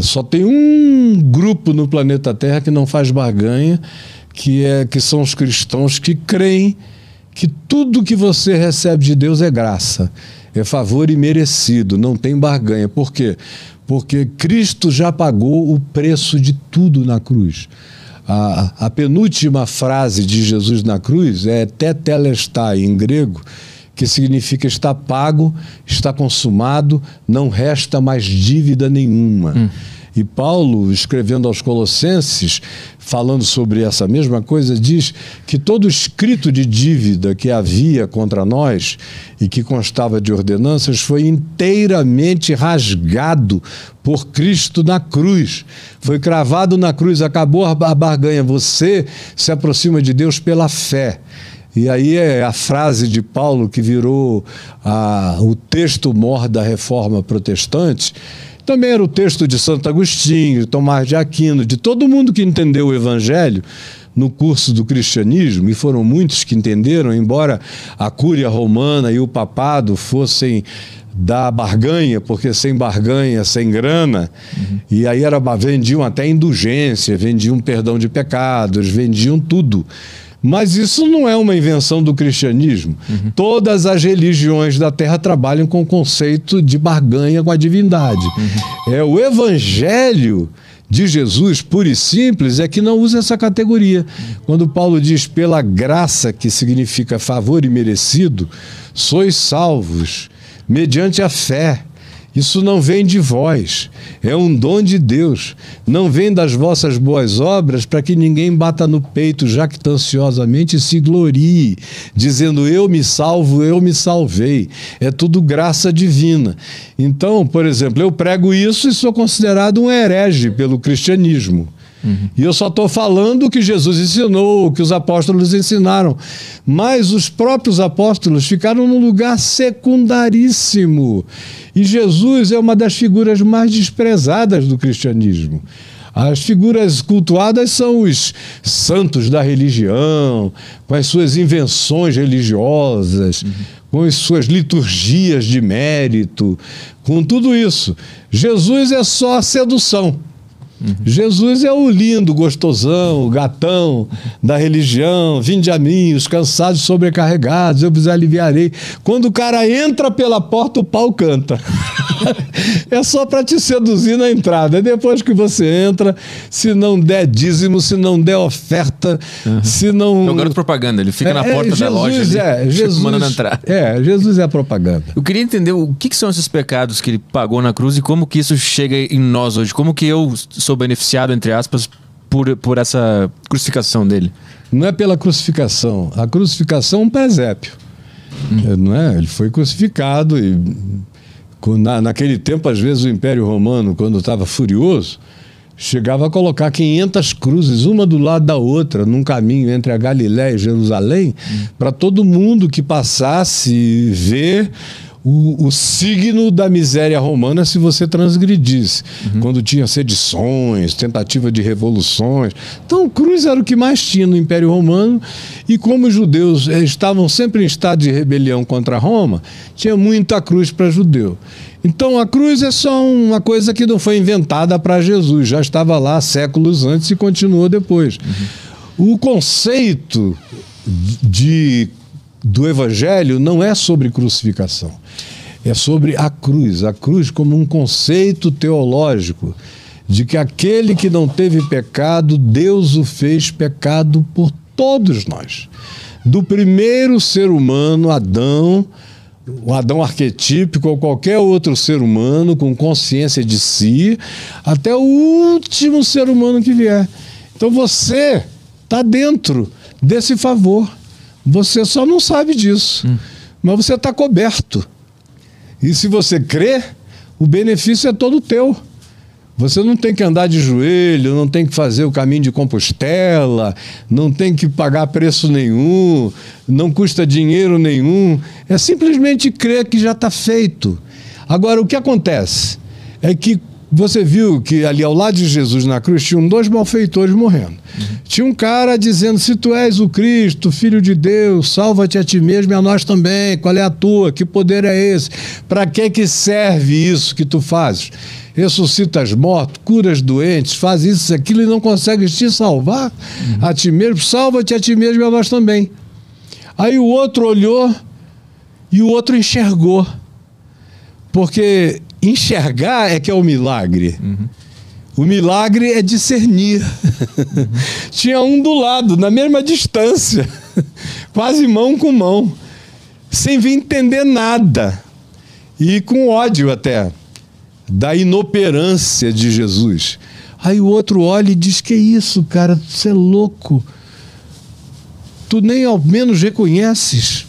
Só tem um grupo no planeta Terra que não faz barganha, que são os cristãos que creem que tudo que você recebe de Deus é graça, é favor imerecido, não tem barganha. Por quê? Porque Cristo já pagou o preço de tudo na cruz. A penúltima frase de Jesus na cruz é tetelestai, em grego, que significa está pago, está consumado, não resta mais dívida nenhuma. E Paulo, escrevendo aos Colossenses, falando sobre essa mesma coisa, diz que todo escrito de dívida que havia contra nós e que constava de ordenanças foi inteiramente rasgado por Cristo na cruz. Foi cravado na cruz, acabou a barganha. Você se aproxima de Deus pela fé. E aí é a frase de Paulo que virou o texto mor da Reforma Protestante. Também era o texto de Santo Agostinho, de Tomás de Aquino, de todo mundo que entendeu o Evangelho no curso do cristianismo, e foram muitos que entenderam, embora a Cúria Romana e o Papado fossem da barganha, porque sem barganha, sem grana, e aí vendiam até indulgência, vendiam perdão de pecados, vendiam tudo. Mas isso não é uma invenção do cristianismo. Todas as religiões da Terra trabalham com o conceito de barganha com a divindade. É o Evangelho de Jesus, puro e simples, é que não usa essa categoria. Quando Paulo diz pela graça, que significa favor imerecido, sois salvos mediante a fé. Isso não vem de vós, é um dom de Deus. Não vem das vossas boas obras para que ninguém bata no peito jactanciosamente e se glorie, dizendo eu me salvo, eu me salvei. É tudo graça divina. Então, por exemplo, eu prego isso e sou considerado um herege pelo cristianismo. E eu só estou falando o que Jesus ensinou, o que os apóstolos ensinaram. Mas os próprios apóstolos ficaram num lugar secundaríssimo. E Jesus é uma das figuras mais desprezadas do cristianismo. As figuras cultuadas são os santos da religião, com as suas invenções religiosas, com as suas liturgias de mérito, com tudo isso. Jesus é só a sedução. Jesus é o lindo, gostosão, o gatão da religião. Vinde a mim, os cansados sobrecarregados, eu vos aliviarei. Quando o cara entra pela porta, o pau canta. É só para te seduzir na entrada. Depois que você entra, se não der dízimo, se não der oferta, se não... É o garoto propaganda, ele fica na porta da loja ali, Jesus, mandando entrar. Jesus é a propaganda. Eu queria entender o que são esses pecados que ele pagou na cruz e como que isso chega em nós hoje. Como que eu sou beneficiado, entre aspas, por essa crucificação dele? Não é pela crucificação. A crucificação é um presépio. Não é? Ele foi crucificado e... Naquele tempo, às vezes, o Império Romano, quando estava furioso, chegava a colocar 500 cruzes, uma do lado da outra, num caminho entre a Galiléia e Jerusalém, para todo mundo que passasse ver o signo da miséria romana se você transgredisse. Quando tinha sedições, tentativa de revoluções. Então, cruz era o que mais tinha no Império Romano, e como os judeus estavam sempre em estado de rebelião contra Roma, tinha muita cruz para judeu. Então, a cruz é só uma coisa que não foi inventada para Jesus, já estava lá séculos antes e continuou depois. O conceito do Evangelho não é sobre crucificação, é sobre a cruz como um conceito teológico de que aquele que não teve pecado, Deus o fez pecado por todos nós. Do primeiro ser humano, Adão, o Adão arquetípico ou qualquer outro ser humano com consciência de si, até o último ser humano que vier. Então você está dentro desse favor. Você só não sabe disso, mas você está coberto. E se você crê, o benefício é todo teu. Você não tem que andar de joelho, não tem que fazer o caminho de Compostela, não tem que pagar preço nenhum, não custa dinheiro nenhum. É simplesmente crer que já está feito. Agora, o que acontece é que você viu que ali ao lado de Jesus na cruz tinham 2 malfeitores morrendo. Tinha um cara dizendo, se tu és o Cristo, Filho de Deus, salva-te a ti mesmo e a nós também. Qual é a tua? Que poder é esse? Para que serve isso que tu fazes? ressuscita os mortos, cura os doentes, faz isso, aquilo e não consegues te salvar a ti mesmo, salva-te a ti mesmo e a nós também. Aí o outro olhou e o outro enxergou. Porque enxergar é que é o milagre. O milagre é discernir. Tinha um do lado, na mesma distância, quase mão com mão, sem vir entender nada. E com ódio até, da inoperância de Jesus. Aí o outro olha e diz, que isso, cara, você é louco. Tu nem ao menos reconheces.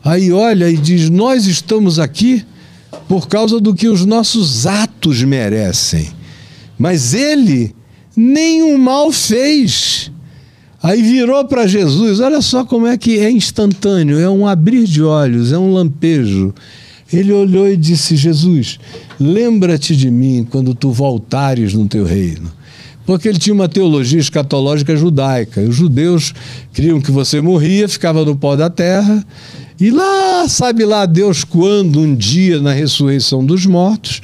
Aí olha e diz, nós estamos aqui por causa do que os nossos atos merecem. Mas ele nenhum mal fez. Aí virou para Jesus, olha só como é que é instantâneo, é um abrir de olhos, é um lampejo. Ele olhou e disse, Jesus, lembra-te de mim quando tu voltares no teu reino. Porque ele tinha uma teologia escatológica judaica. Os judeus criam que você morria, ficava no pó da terra, e lá, sabe lá Deus quando, um dia na ressurreição dos mortos,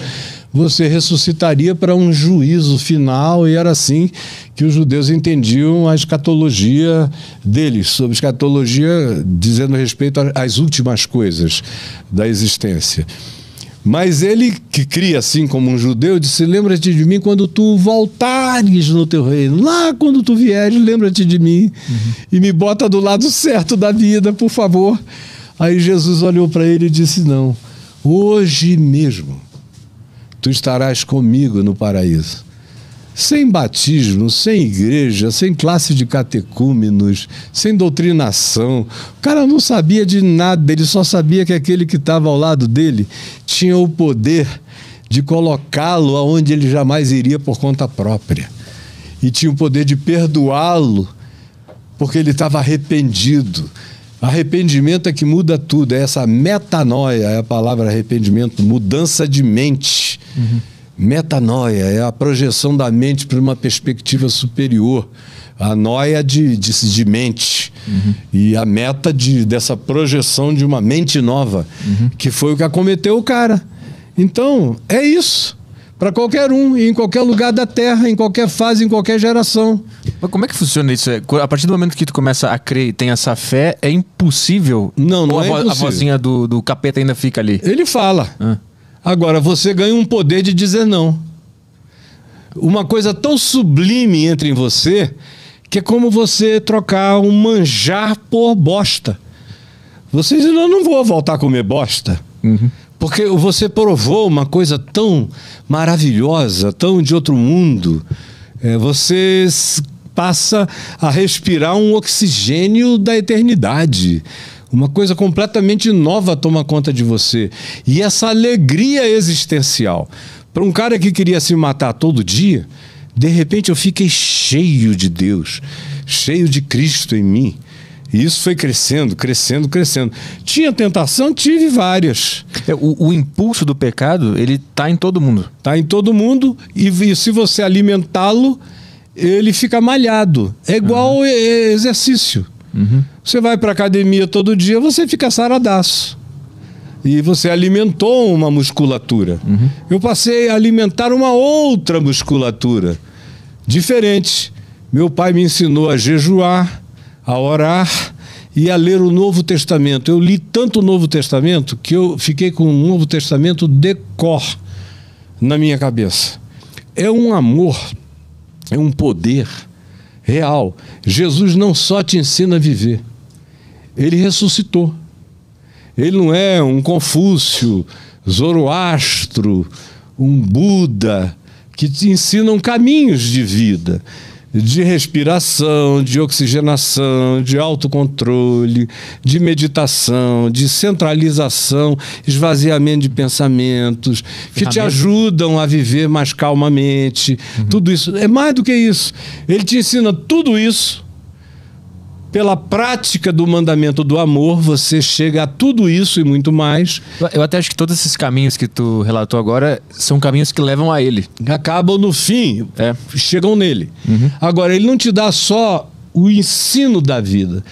você ressuscitaria para um juízo final, e era assim que os judeus entendiam a escatologia deles, sobre escatologia dizendo respeito às últimas coisas da existência. Mas ele, que cria assim como um judeu, disse, lembra-te de mim quando tu voltares no teu reino. Lá quando tu vieres, lembra-te de mim. E me bota do lado certo da vida, por favor. Aí Jesus olhou para ele e disse, não, hoje mesmo tu estarás comigo no paraíso. Sem batismo, sem igreja, sem classe de catecúmenos, sem doutrinação. O cara não sabia de nada, ele só sabia que aquele que estava ao lado dele tinha o poder de colocá-lo aonde ele jamais iria por conta própria. E tinha o poder de perdoá-lo, porque ele estava arrependido. Arrependimento é que muda tudo, é essa metanoia, é a palavra arrependimento, mudança de mente. Metanoia é a projeção da mente para uma perspectiva superior. A noia de mente. E a meta dessa projeção de uma mente nova, que foi o que acometeu o cara. Então, é isso. Para qualquer um, em qualquer lugar da Terra, em qualquer fase, em qualquer geração. Mas como é que funciona isso? A partir do momento que tu começa a crer e tem essa fé, é impossível? Não é impossível. A vozinha do capeta ainda fica ali? Ele fala. Agora, você ganha um poder de dizer não. Uma coisa tão sublime entra em você, que é como você trocar um manjar por bosta. Você diz, não vou voltar a comer bosta. Porque você provou uma coisa tão maravilhosa, tão de outro mundo. Você passa a respirar um oxigênio da eternidade. Uma coisa completamente nova toma conta de você. E essa alegria existencial. Para um cara que queria se matar todo dia, de repente eu fiquei cheio de Deus, cheio de Cristo em mim. E isso foi crescendo, crescendo, crescendo. Tinha tentação? Tive várias. O impulso do pecado, ele está em todo mundo. Está em todo mundo, e se você alimentá-lo, ele fica malhado. É igual exercício. Você vai para a academia todo dia, você fica saradaço. E você alimentou uma musculatura. Eu passei a alimentar uma outra musculatura, diferente. Meu pai me ensinou a jejuar, a orar e a ler o Novo Testamento. Eu li tanto o Novo Testamento que eu fiquei com o Novo Testamento de cor na minha cabeça. É um amor, é um poder real. Jesus não só te ensina a viver, ele ressuscitou. Ele não é um Confúcio, Zoroastro, um Buda, que te ensinam caminhos de vida, de respiração, de oxigenação, de autocontrole, de meditação, de centralização, esvaziamento de pensamentos, que te ajudam a viver mais calmamente. Tudo isso. É mais do que isso. Ele te ensina tudo isso. Pela prática do mandamento do amor, você chega a tudo isso e muito mais. Eu até acho que todos esses caminhos que tu relatou agora são caminhos que levam a ele. Acabam no fim, chegam nele. Agora, ele não te dá só o ensino da vida.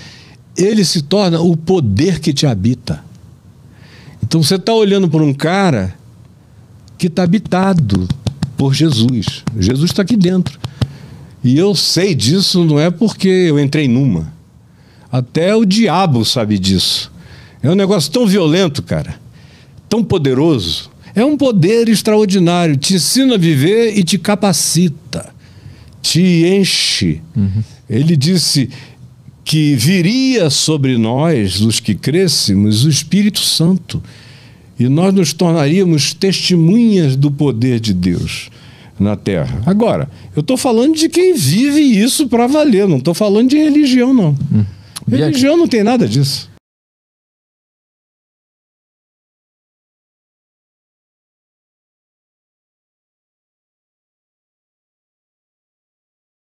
Ele se torna o poder que te habita. Então, você está olhando para um cara que está habitado por Jesus. Jesus está aqui dentro. E eu sei disso, não é porque eu entrei numa. Até o diabo sabe disso. É um negócio tão violento, cara, tão poderoso. É um poder extraordinário. Te ensina a viver e te capacita, te enche. Ele disse que viria sobre nós, os que crescemos, o Espírito Santo. E nós nos tornaríamos testemunhas do poder de Deus na Terra. Agora, eu estou falando de quem vive isso para valer, não estou falando de religião, não. Religião não tem nada disso.